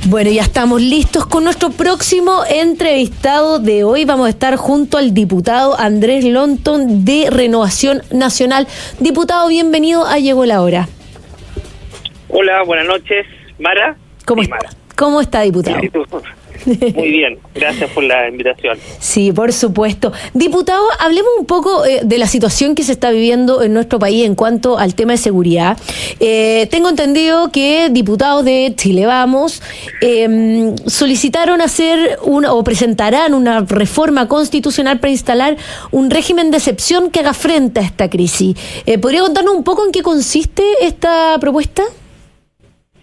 Bueno, ya estamos listos con nuestro próximo entrevistado de hoy. Vamos a estar junto al diputado Andrés Lonton de Renovación Nacional. Diputado, bienvenido a Llegó la Hora. Hola, buenas noches. ¿Mara? ¿Cómo está? Mara. ¿Cómo está, diputado? Muy bien, gracias por la invitación. Sí, por supuesto. Diputado, hablemos un poco de la situación que se está viviendo en nuestro país en cuanto al tema de seguridad. Tengo entendido que diputados de Chile Vamos solicitaron hacer o presentarán una reforma constitucional para instalar un régimen de excepción que haga frente a esta crisis. ¿Podría contarnos un poco en qué consiste esta propuesta?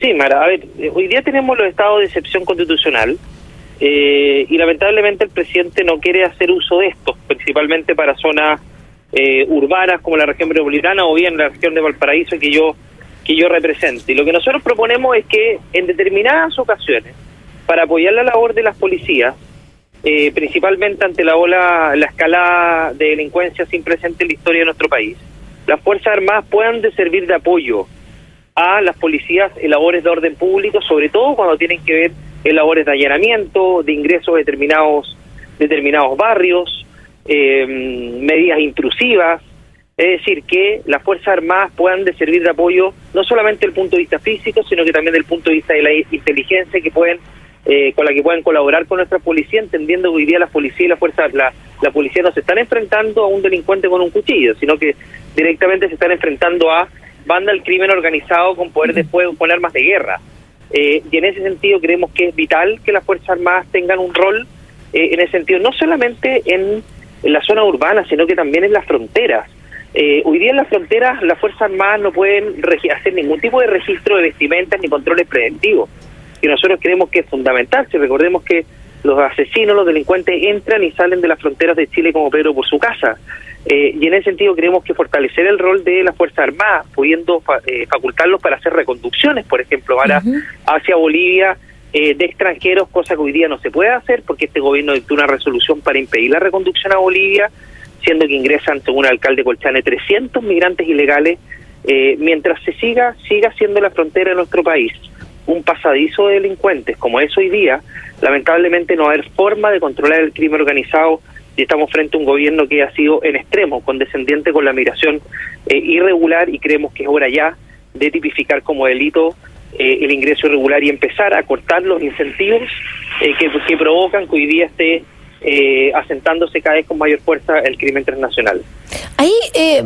Sí, Mara, a ver, hoy día tenemos los estados de excepción constitucional y lamentablemente el presidente no quiere hacer uso de estos, principalmente para zonas urbanas como la región metropolitana o bien la región de Valparaíso que yo represento. Y lo que nosotros proponemos es que en determinadas ocasiones, para apoyar la labor de las policías, principalmente ante la escalada de delincuencia sin precedente en la historia de nuestro país, las Fuerzas Armadas puedan servir de apoyo a las policías en labores de orden público, sobre todo cuando tienen que ver en labores de allanamiento, de ingresos a determinados barrios, medidas intrusivas. Es decir, que las Fuerzas Armadas puedan servir de apoyo no solamente desde el punto de vista físico, sino que también desde el punto de vista de la inteligencia que pueden con la que pueden colaborar con nuestra policía, entendiendo que hoy día las policías y la policía no se están enfrentando a un delincuente con un cuchillo, sino que directamente se están enfrentando a banda del crimen organizado con poder de fuego, con armas de guerra. Y en ese sentido creemos que es vital que las Fuerzas Armadas tengan un rol en ese sentido, no solamente en la zona urbana, sino que también en las fronteras. Hoy día en las fronteras las Fuerzas Armadas no pueden hacer ningún tipo de registro de vestimentas ni controles preventivos, que nosotros creemos que es fundamental. Si recordemos que los asesinos, los delincuentes entran y salen de las fronteras de Chile como Pedro por su casa. Y en ese sentido creemos que fortalecer el rol de las Fuerzas Armadas, pudiendo facultarlos para hacer reconducciones, por ejemplo, hacia Bolivia de extranjeros, cosa que hoy día no se puede hacer porque este gobierno dictó una resolución para impedir la reconducción a Bolivia, siendo que ingresan, según el alcalde Colchane, 300 migrantes ilegales, mientras se siga siendo la frontera de nuestro país un pasadizo de delincuentes, como es hoy día. Lamentablemente no va a haber forma de controlar el crimen organizado y estamos frente a un gobierno que ha sido en extremo condescendiente con la migración irregular, y creemos que es hora ya de tipificar como delito el ingreso irregular y empezar a cortar los incentivos que provocan que hoy día esté asentándose cada vez con mayor fuerza el crimen transnacional. Ahí,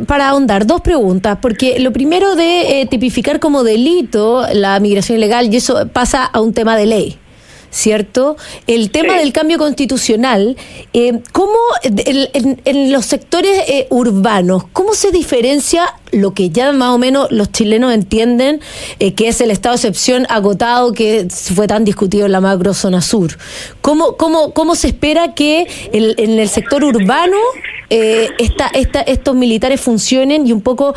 para ahondar, dos preguntas, porque lo primero de tipificar como delito la migración ilegal, y eso pasa a un tema de ley, ¿cierto? El tema del cambio constitucional, ¿cómo en los sectores urbanos, cómo se diferencia lo que ya más o menos los chilenos entienden que es el estado de excepción acotado que fue tan discutido en la macro zona sur? ¿Cómo se espera que en el sector urbano estos militares funcionen, y un poco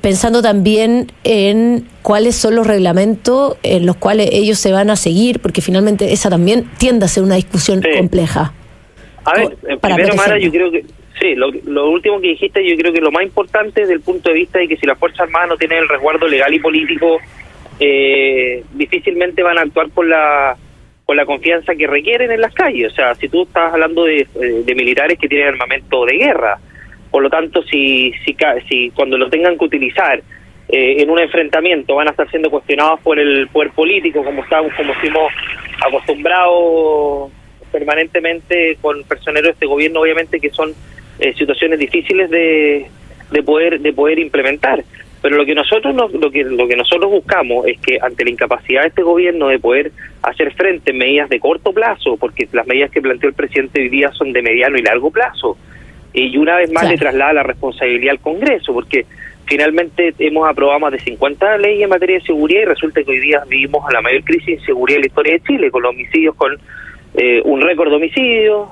pensando también en cuáles son los reglamentos en los cuales ellos se van a seguir, porque finalmente esa también tiende a ser una discusión compleja? A ver, primero, Mara, yo creo que sí, lo último que dijiste, yo creo que lo más importante desde el punto de vista de que si las Fuerzas Armadas no tienen el resguardo legal y político, difícilmente van a actuar con la confianza que requieren en las calles. O sea, si tú estás hablando de militares que tienen armamento de guerra, por lo tanto, si cuando lo tengan que utilizar en un enfrentamiento van a estar siendo cuestionados por el poder político, como fuimos acostumbrados permanentemente con personeros de este gobierno, obviamente que son situaciones difíciles de poder implementar. Pero lo que nosotros buscamos es que ante la incapacidad de este gobierno de poder hacer frente en medidas de corto plazo, porque las medidas que planteó el presidente hoy día son de mediano y largo plazo, y una vez más le traslada la responsabilidad al Congreso, porque finalmente hemos aprobado más de 50 leyes en materia de seguridad y resulta que hoy día vivimos a la mayor crisis de inseguridad de la historia de Chile, con los homicidios, con un récord de homicidios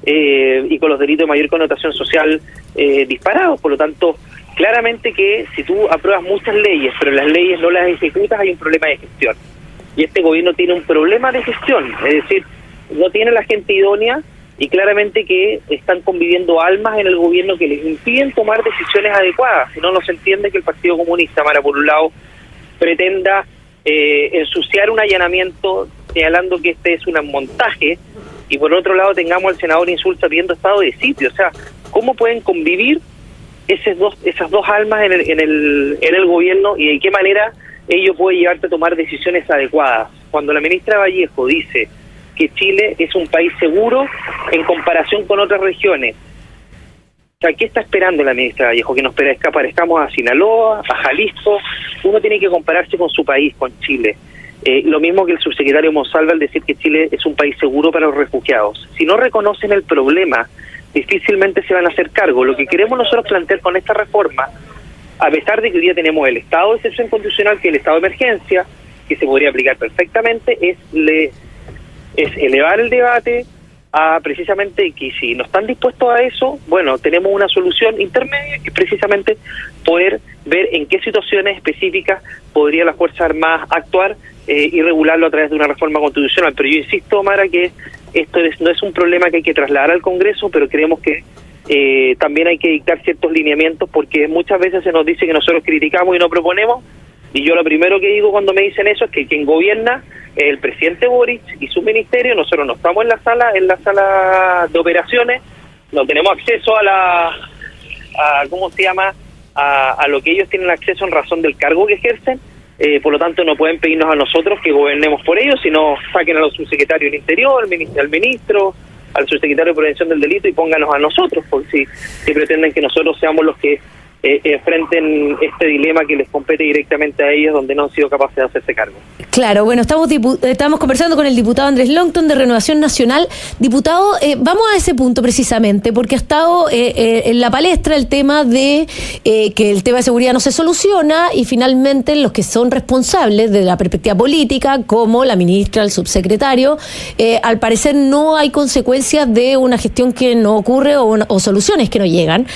y con los delitos de mayor connotación social disparados. Por lo tanto, claramente que si tú apruebas muchas leyes, pero las leyes no las ejecutas, hay un problema de gestión. Y este gobierno tiene un problema de gestión, es decir, no tiene la gente idónea, y claramente que están conviviendo almas en el gobierno que les impiden tomar decisiones adecuadas. Si no, no se entiende que el Partido Comunista, Mara, por un lado, pretenda ensuciar un allanamiento señalando que este es un montaje, y por otro lado tengamos al senador Insulza pidiendo estado de sitio. O sea, ¿cómo pueden convivir esas dos almas en el gobierno, y de qué manera ello puede llevarte a tomar decisiones adecuadas? Cuando la ministra Vallejo dice que Chile es un país seguro en comparación con otras regiones, o sea, ¿qué está esperando la ministra Vallejo? Que nos parezcamos a Sinaloa, a Jalisco. Uno tiene que compararse con su país, con Chile. Lo mismo que el subsecretario Monsalve al decir que Chile es un país seguro para los refugiados. Si no reconocen el problema, difícilmente se van a hacer cargo. Lo que queremos nosotros plantear con esta reforma, a pesar de que hoy día tenemos el estado de excepción constitucional, que es el estado de emergencia, que se podría aplicar perfectamente, es elevar el debate a precisamente que si no están dispuestos a eso, bueno, tenemos una solución intermedia, que es precisamente poder ver en qué situaciones específicas podría la Fuerza Armada actuar y regularlo a través de una reforma constitucional. Pero yo insisto, Mara, que esto no es un problema que hay que trasladar al Congreso, pero creemos que también hay que dictar ciertos lineamientos, porque muchas veces se nos dice que nosotros criticamos y no proponemos, y yo lo primero que digo cuando me dicen eso es que quien gobierna es el presidente Boric y su ministerio. Nosotros no estamos en la sala de operaciones, no tenemos acceso a lo que ellos tienen acceso en razón del cargo que ejercen. Por lo tanto, no pueden pedirnos a nosotros que gobernemos por ellos, sino saquen a los subsecretarios del Interior, al ministro, al subsecretario de Prevención del Delito, y pónganos a nosotros, porque si pretenden que nosotros seamos los que enfrenten este dilema que les compete directamente a ellos, donde no han sido capaces de hacerse cargo. Claro, bueno, estamos conversando con el diputado Andrés Longton de Renovación Nacional. Diputado, vamos a ese punto precisamente, porque ha estado en la palestra el tema de que el tema de seguridad no se soluciona, y finalmente los que son responsables de la perspectiva política, como la ministra, el subsecretario, al parecer no hay consecuencias de una gestión que no ocurre o soluciones que no llegan.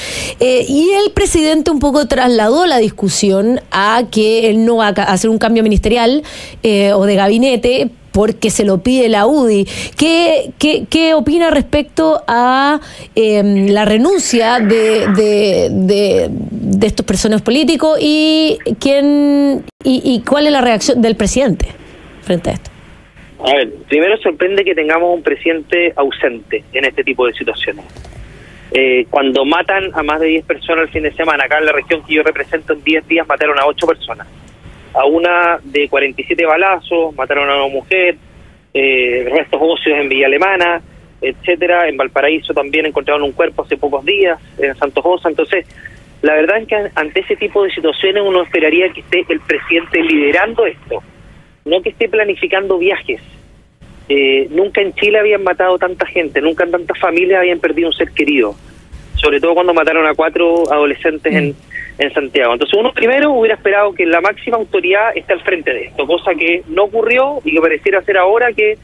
Y el presidente un poco trasladó la discusión a que él no va a hacer un cambio ministerial o de gabinete porque se lo pide la UDI. ¿Qué opina respecto a la renuncia de estos personajes políticos y cuál es la reacción del presidente frente a esto? A ver, primero sorprende que tengamos un presidente ausente en este tipo de situaciones. Cuando matan a más de 10 personas el fin de semana, acá en la región que yo represento, en 10 días mataron a 8 personas. A una de 47 balazos, mataron a una mujer, restos óseos en Villa Alemana, etcétera. En Valparaíso también encontraron un cuerpo hace pocos días, en Santos Josa. Entonces, la verdad es que ante ese tipo de situaciones uno esperaría que esté el presidente liderando esto, no que esté planificando viajes. Nunca en Chile habían matado tanta gente, nunca en tantas familias habían perdido un ser querido, sobre todo cuando mataron a 4 adolescentes en Santiago. Entonces uno primero hubiera esperado que la máxima autoridad esté al frente de esto, cosa que no ocurrió y que pareciera ser ahora que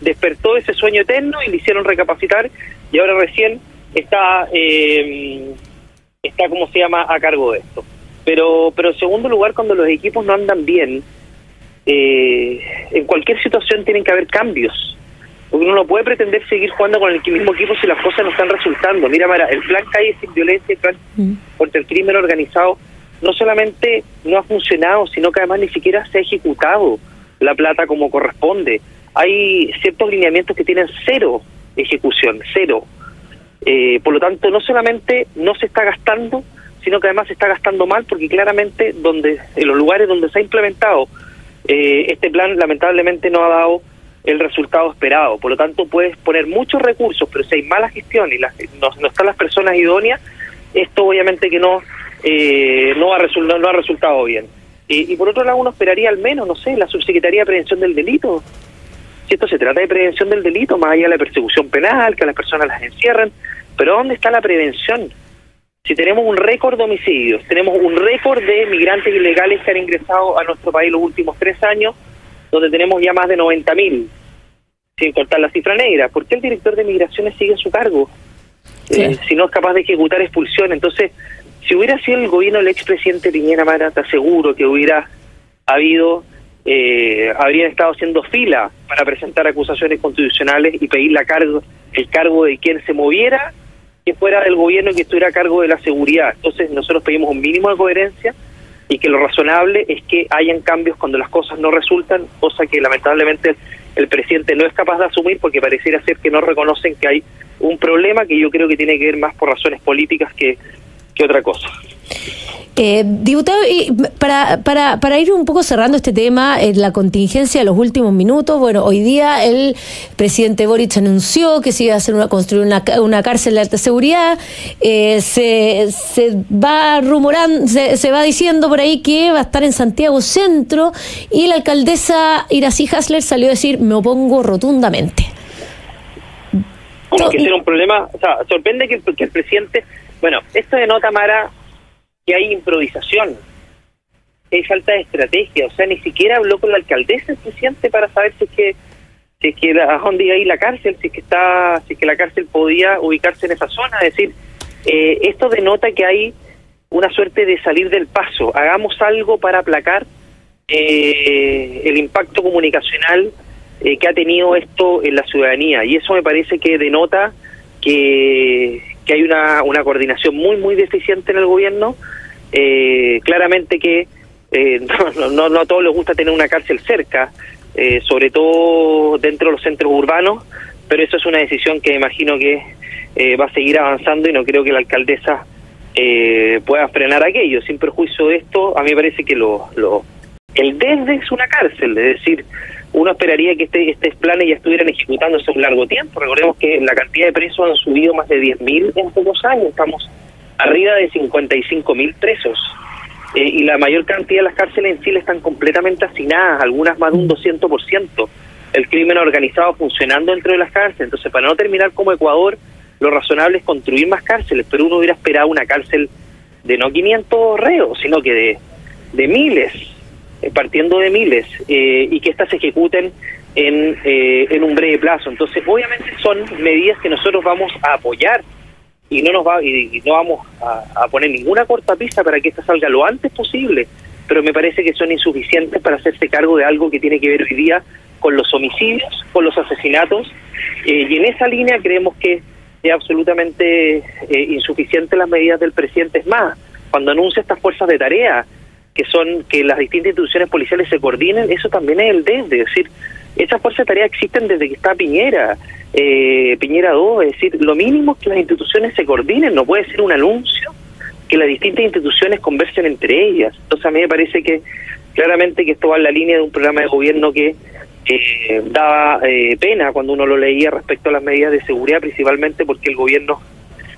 despertó ese sueño eterno y le hicieron recapacitar, y ahora recién está a cargo de esto. Pero en segundo lugar, cuando los equipos no andan bien, en cualquier situación tienen que haber cambios, porque uno no puede pretender seguir jugando con el mismo equipo si las cosas no están resultando. Mira, Mara, el plan Calle Sin Violencia, el plan contra el crimen organizado, no solamente no ha funcionado, sino que además ni siquiera se ha ejecutado la plata como corresponde. Hay ciertos lineamientos que tienen 0 ejecución, 0. Por lo tanto, no solamente no se está gastando, sino que además se está gastando mal, porque claramente en los lugares donde se ha implementado este plan, lamentablemente no ha dado el resultado esperado. Por lo tanto, puedes poner muchos recursos, pero si hay mala gestión y no están las personas idóneas, esto obviamente que no ha resultado bien. Y por otro lado, uno esperaría al menos, no sé, la Subsecretaría de Prevención del Delito. Si esto se trata de prevención del delito, más allá de la persecución penal, que a las personas las encierren, pero ¿dónde está la prevención? Si tenemos un récord de homicidios, tenemos un récord de migrantes ilegales que han ingresado a nuestro país los últimos 3 años, donde tenemos ya más de 90.000, sin contar la cifra negra, ¿por qué el director de migraciones sigue en su cargo? Sí. Si no es capaz de ejecutar expulsión. Entonces, si hubiera sido el gobierno del expresidente Piñera, Mara, te aseguro que hubiera habido, habrían estado haciendo fila para presentar acusaciones constitucionales y pedir el cargo de quien se moviera, que fuera del gobierno y que estuviera a cargo de la seguridad. Entonces nosotros pedimos un mínimo de coherencia y que lo razonable es que hayan cambios cuando las cosas no resultan, cosa que lamentablemente el presidente no es capaz de asumir porque pareciera ser que no reconocen que hay un problema que yo creo que tiene que ver más por razones políticas que otra cosa. Diputado, y para ir un poco cerrando este tema, la contingencia de los últimos minutos, bueno, hoy día el presidente Boric anunció que se iba a construir una cárcel de alta seguridad, se va rumorando, se va diciendo por ahí que va a estar en Santiago Centro, y la alcaldesa Iracy Hasler salió a decir: me opongo rotundamente. Bueno, que será un problema, o sea, sorprende que el presidente, bueno, esto denota, Mara, que hay improvisación, que hay falta de estrategia, o sea, ni siquiera habló con la alcaldesa el presidente para saber si es que a dónde iba a ir la cárcel, si es que la cárcel podía ubicarse en esa zona. Es decir, esto denota que hay una suerte de salir del paso, hagamos algo para aplacar el impacto comunicacional que ha tenido esto en la ciudadanía, y eso me parece que denota que hay una coordinación muy deficiente en el gobierno. Claramente que no a todos les gusta tener una cárcel cerca, sobre todo dentro de los centros urbanos, pero eso es una decisión que imagino que va a seguir avanzando, y no creo que la alcaldesa pueda frenar aquello. Sin perjuicio de esto, a mí me parece que el desde es una cárcel, es decir, uno esperaría que estos planes ya estuvieran ejecutándose un largo tiempo. Recordemos que la cantidad de presos han subido más de 10.000 en pocos años, estamos arriba de 55.000 presos, y la mayor cantidad de las cárceles en Chile están completamente hacinadas, algunas más de un 200%, el crimen organizado funcionando dentro de las cárceles. Entonces, para no terminar como Ecuador, lo razonable es construir más cárceles, pero uno hubiera esperado una cárcel de no 500 reos, sino que de miles, partiendo de miles, y que éstas se ejecuten en un breve plazo. Entonces, obviamente son medidas que nosotros vamos a apoyar, y no vamos a poner ninguna cortapista para que esta salga lo antes posible, pero me parece que son insuficientes para hacerse cargo de algo que tiene que ver hoy día con los homicidios, con los asesinatos, y en esa línea creemos que es absolutamente insuficiente las medidas del presidente. Es más, cuando anuncia estas fuerzas de tarea, que son que las distintas instituciones policiales se coordinen, eso también es el desde, es decir, esas fuerzas de tarea existen desde que está Piñera 2, es decir, lo mínimo es que las instituciones se coordinen, no puede ser un anuncio que las distintas instituciones conversen entre ellas. Entonces a mí me parece que claramente que esto va en la línea de un programa de gobierno que daba pena cuando uno lo leía respecto a las medidas de seguridad, principalmente porque el gobierno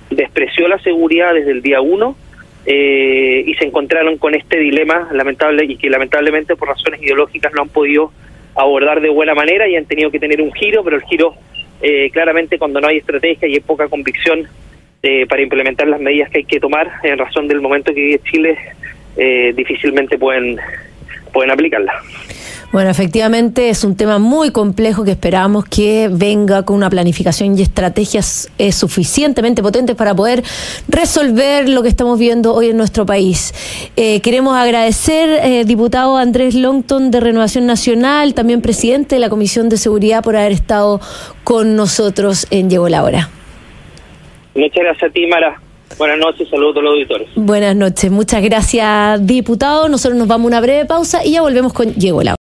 despreció la seguridad desde el día 1, y se encontraron con este dilema lamentable, y que lamentablemente por razones ideológicas no han podido abordar de buena manera, y han tenido que tener un giro, pero el giro claramente cuando no hay estrategia y hay poca convicción para implementar las medidas que hay que tomar en razón del momento que vive Chile, difícilmente pueden aplicarlas. Bueno, efectivamente es un tema muy complejo que esperamos que venga con una planificación y estrategias suficientemente potentes para poder resolver lo que estamos viendo hoy en nuestro país. Queremos agradecer, diputado Andrés Longton de Renovación Nacional, también presidente de la Comisión de Seguridad, por haber estado con nosotros en Llegó la Hora. Muchas gracias a ti, Mara. Buenas noches, saludos a todos los auditores. Buenas noches, muchas gracias, diputado. Nosotros nos vamos a una breve pausa y ya volvemos con Llegó la Hora.